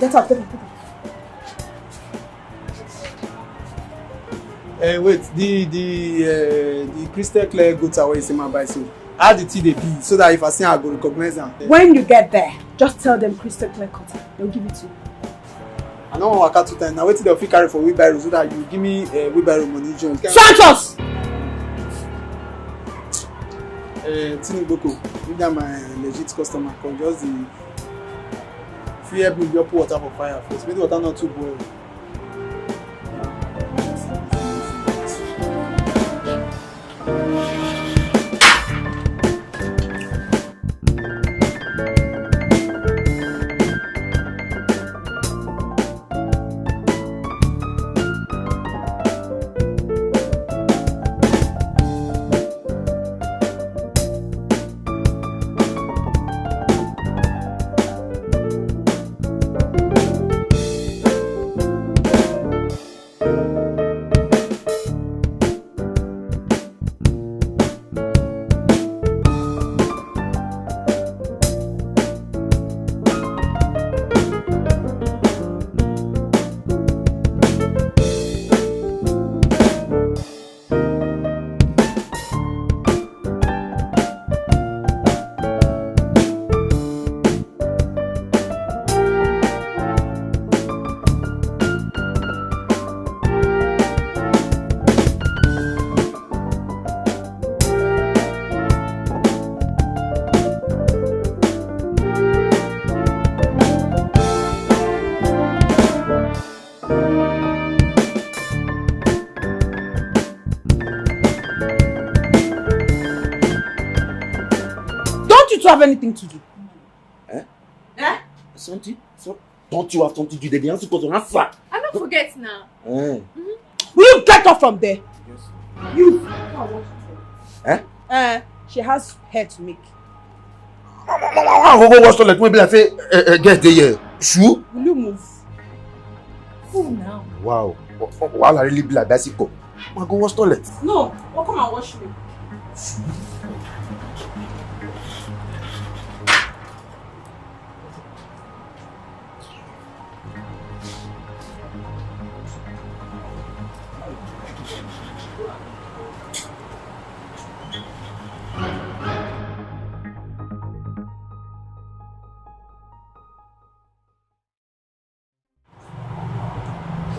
Get up, get up, get up. Wait, the crystal clear goods are waiting my bicycle. How the tea they be so that if I see I go recognize them. When you get there, just tell them crystal clear cutter. They'll give it to you. I don't want to work out 2 times. Now wait till they'll carry for wheelbarrow so that you give me wheelbarrow money. Santos! Tiniboko, if they're my legit customer, come just the if you help me, just put water for fire first. Make the water not too boil. Have anything to do? Eh? Eh? Something? So, don't you have something to do? The answer goes on answer. I don't forget now. Will you get off from there? Yes. You. Eh? She has hair to make. I go wash toilet. Maybe I say, get there. Shoe? Will you move? Who now? Wow. While I really be like bicycle. I go wash toilet. No. Well, come and wash me.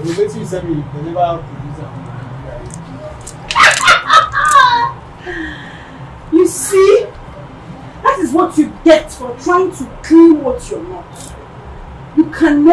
The way you send me, they never produce them. You see? That is what you get for trying to clean what you're not. You can never